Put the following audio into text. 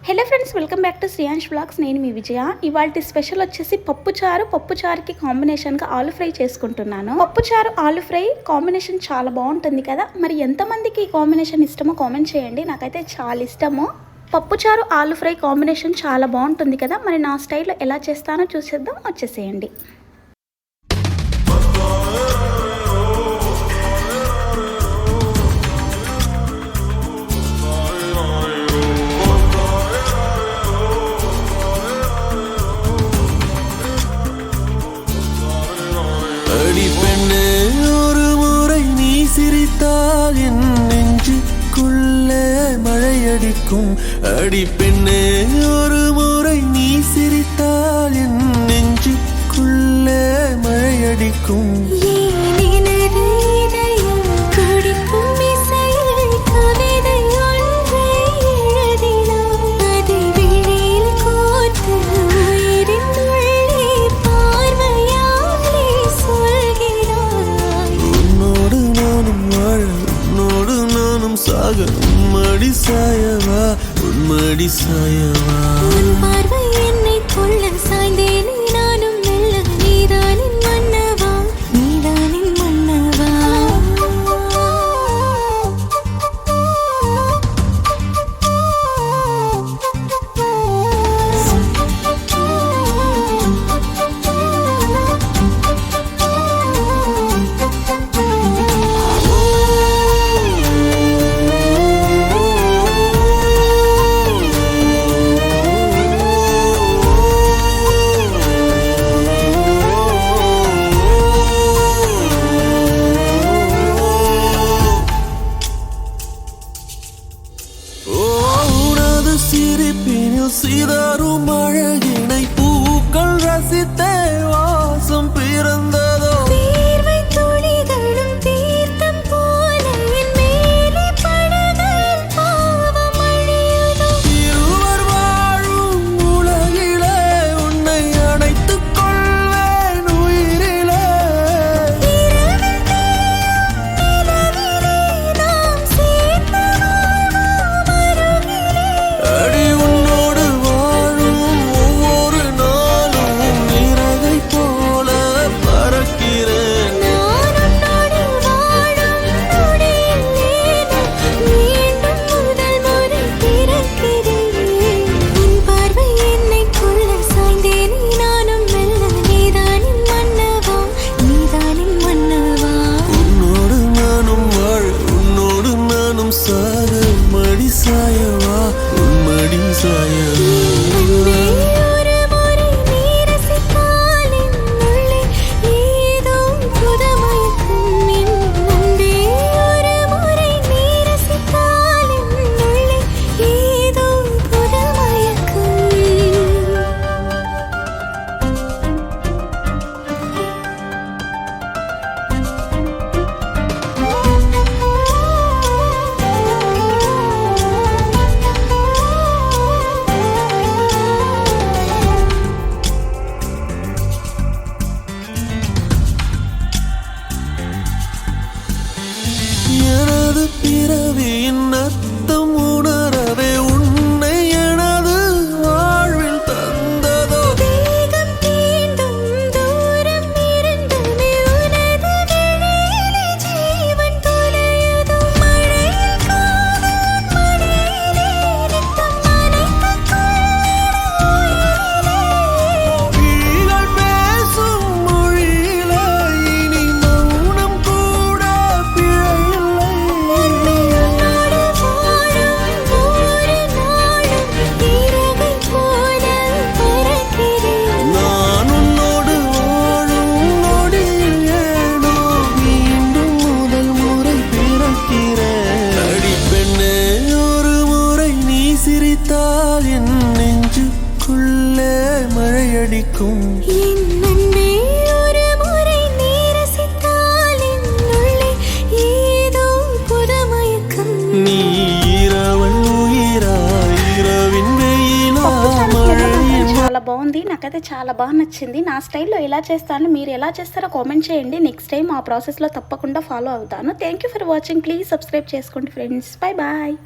Hello friends, welcome back to Shreyansh vlogs. నేను మీ విజయ. ఇవాళ స్పెషల్ వచ్చేసి పప్పుచారుకి కాంబినేషన్గా ఆలు ఫ్రై చేసుకుంటున్నాను. పప్పుచారు ఆలు ఫ్రై కాంబినేషన్ చాలా బాగుంటుంది కదా. మరి ఎంతమందికి ఈ కాంబినేషన్ ఇష్టమో కామెంట్ చేయండి. నాకైతే చాలా ఇష్టము. పప్పుచారు ఆలు ఫ్రై కాంబినేషన్ చాలా బాగుంటుంది కదా. మరి నా స్టైల్లో ఎలా చేస్తానో చూసేద్దాం, వచ్చేసేయండి. ஒரு முறை நீ சிரித்தால் என் நெஞ்சுக்குள்ளே மழையடிக்கும். அடி பெண்ணே, ஒரு முறை நீ சிரித்தால் என் நெஞ்சுக்குள்ளே மழையடிக்கும். உன்மடி சாயவா, உன்மடி சாயவா. உன் பார்வை என்னை கொள்ள சாய்ந்தேனே நானும் மெல்ல. நீதானின் மன்னவா, நீதானின் மன்னவா. சிரிப்பினில் சிதறும் அழகினை பூக்கள் ரசித்தே வாசம் பிறந்ததோ. தீர்வை துளிகளும் தீர்த்தம் போல என் மேலே படுதல் பாவம் அழியுதோ. இருவர் வாழும் உலகிலே உன்னை அணைத்துக் கொள்வேன் உயிரிலே. இரவில் தேயும் நிலவிலே நாம் சேர்ந்து வாழ்வோம் அருகிலே. அடி உன்னோடு வாழும் ஒவ்வொரு நாளும் இறகை போல பறக்கிறேன். நான் உன்னோடு வாழும் நொடியில் மீண்டும் முதல் முறை பிறக்கிறேன். உன் பார்வை என்னை கொள்ள சாய்ந்தேனே நானும் மெல்ல. நீதானின் மன்னவா, நீதானின் மன்னவா. உன்னோடு நானும் வாழ, உன்னோடு நானும் சாக. மடி சாயவா, உன்மடி சாயவா. அன்பே, ஒரு முறை நீ ரசித்தால் என் உள்ளே ஏதோ புதுமயக்கம். என் அன்பே, ஒரு முறை நீ ரசித்தால் என் உள்ளே ஏதோ புதுமயக்கம். எனது பிறவியின் அர்த்தம் உணரவே உன்னை எனது வாழ்வில் தந்ததோ. தேகம் தீண்டும் தூரம் இருந்துமே உனது விழியிலே ஜீவன் தொலையுதோ. மழையில் காதல் மடியிலே நித்தம் நனைத்துக் கொள்ளிட உயிரிலே. கிளிகள் பேசும் மொழியிலே இனி மௌனம் கூட பிழையில்லை. உன்னோடு வாழும் ஒவ்வொரு நாளும் இறகை போல பறக்கிறேன். நான் உன்னோடு வாழும் நொடியில் ஏனோ மீண்டும் முதல் முறை பிறக்கிறேன். அடி பெண்ணே, ஒரு முறை நீ சிரித்தால் என் நெஞ்சுக்குள்ளே மழையடிக்கும். என் அன்பே, ஒரு முறை நீ ரசித்தால் என் உள்ளே ஏதோ புதுமயக்கம். நீ இரவல் உயிரா, இரவின் வெயிலா, పప్పుచారు மழை. చాలా బాగుంది. నాకైతే చాలా బాగా నచ్చింది. నా స్టైల్లో ఎలా చేస్తాను, మీరు ఎలా చేస్తారో కామెంట్ చేయండి. నెక్స్ట్ టైం ఆ ప్రాసెస్లో తప్పకుండా ఫాలో అవుతాను. Thank you for watching. Please subscribe చేసుకోండి ఫ్రెండ్స్. Bye bye.